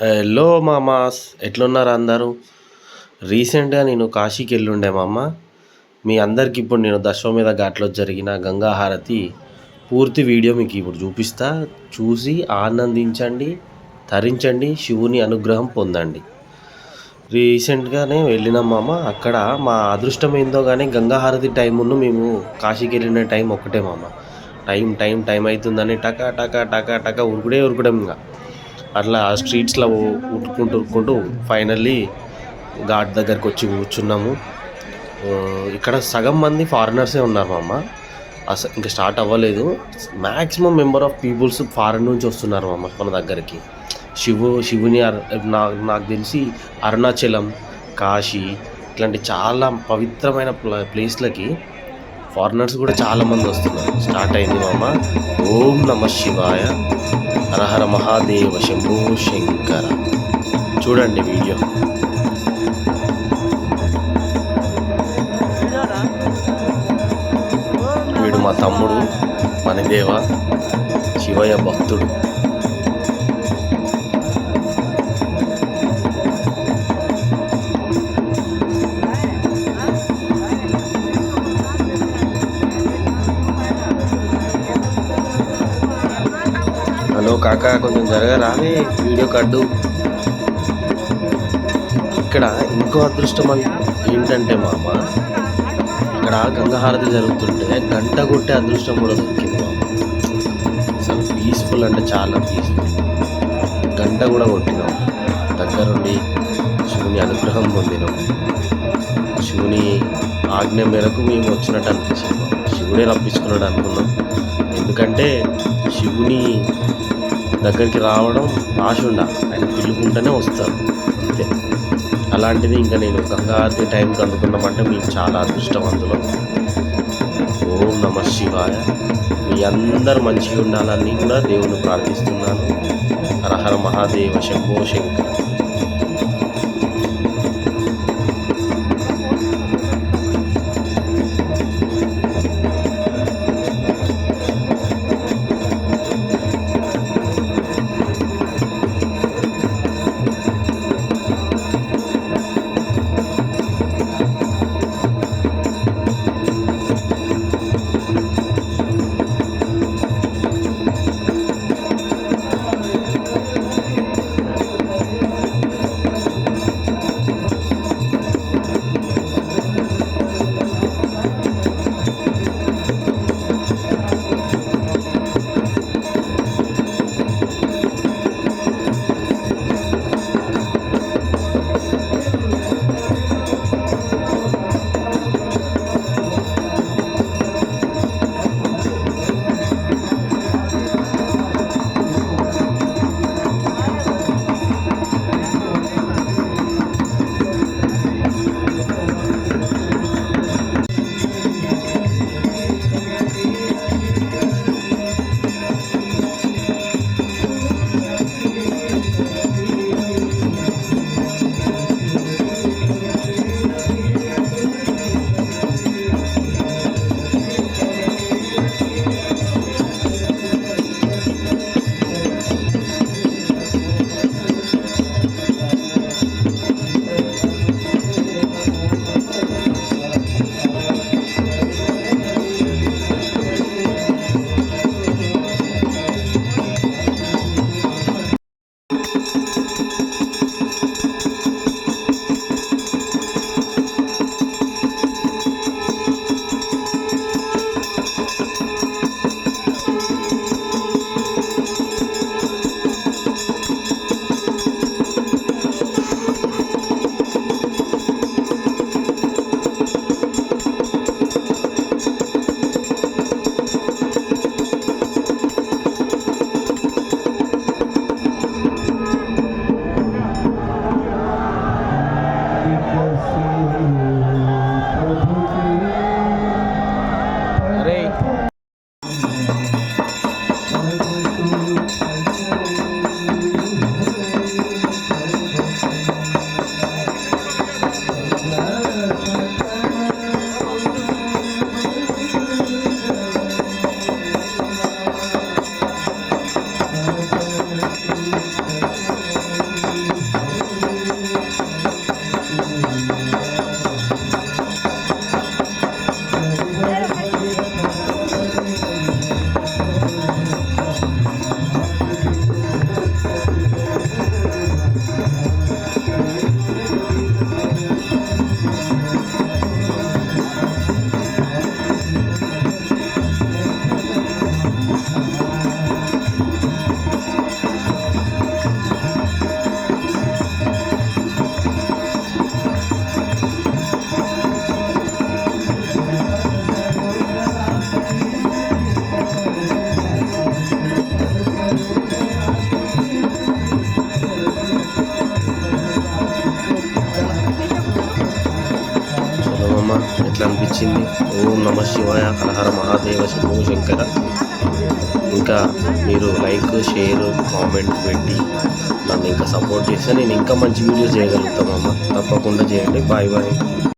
Hello మామాస్, ఎట్లున్నారు అందరూ? రీసెంట్గా నేను కాశీకి వెళ్ళుండే మామ. మీ అందరికి ఇప్పుడు నేను దశవమేధ ఘాట్లో జరిగిన గంగా హారతి పూర్తి వీడియో మీకు ఇప్పుడు చూపిస్తా. చూసి ఆనందించండి, తరించండి, శివుని అనుగ్రహం పొందండి. రీసెంట్గానే వెళ్ళినాం మామ. అక్కడ మా అదృష్టం ఏందో కానీ గంగా హారతి టైమును మేము కాశీకి వెళ్ళిన టైం ఒకటే మామ. టైం అవుతుందని టకా టకా టకా టకా ఉరుకుడే ఇంకా అట్లా స్ట్రీట్స్లో ఉరుక్కుంటూ ఫైనల్లీ ఘాట్ దగ్గరికి వచ్చి కూర్చున్నాము. ఇక్కడ సగం మంది ఫారినర్సే ఉన్నారు మా అమ్మ. ఇంకా స్టార్ట్ అవ్వలేదు. Maximum member of peoples foreign నుంచి వస్తున్నారు మా అమ్మ మన దగ్గరికి. శివుని నాకు తెలిసి అరుణాచలం, కాశీ ఇట్లాంటి చాలా పవిత్రమైన ప్లేస్లకి ఫారినర్స్ కూడా చాలామంది వస్తున్నారు. స్టార్ట్ అయింది మామ. ఓం నమ శివాయ, హరహర మహాదేవ, శంభో శంకర. చూడండి వీడియో. వీడు మా తమ్ముడు మణిదేవ, శివయ్య భక్తుడు. హలో కాకా, కొంచెం జరగరా వీడియో కడ్డు. ఇక్కడ ఇంకో అదృష్టం ఏంటంటే మామ, ఇక్కడ గంగా హారతి జరుగుతుంటే గంట కొట్టే అదృష్టం కూడా దొరికింది మామ. అసలు పీస్ఫుల్ అంటే చాలా పీస్ఫుల్. గంట కూడా కొట్టినాం, దగ్గరుండి శివుని అనుగ్రహం పొందినాం. శివుని ఆజ్ఞ మేరకు మేము వచ్చినట్టు అనిపించింది. శివుడే రప్పించుకున్నాడు అనుకున్నాం. ఎందుకంటే శివుని దగ్గరికి రావడం ఆశ ఉండ, ఆయన పిలుపుంటేనే వస్తారు అంతే. అలాంటిది ఇంకా నేను గంగా హారతి టైంకి అందుకున్నామంటే మీకు చాలా అదృష్టవంతులు. ఓం నమ శివాయ. మీ అందరు మంచిగా ఉండాలని కూడా దేవుని ప్రార్థిస్తున్నాను. హరహర మహాదేవ, శంభో శంకర. ఎట్లా అనిపించింది? ఓం నమ శివాయ, హరహర మహాదేవ, శంభో శంకర. ఇంకా మీరు లైక్, షేర్, కామెంట్ పెట్టి నన్ను ఇంకా సపోర్ట్ చేస్తే నేను ఇంకా మంచి వీడియోస్ చేయగలుగుతామమ్మ. తప్పకుండా చేయండి. Bye bye.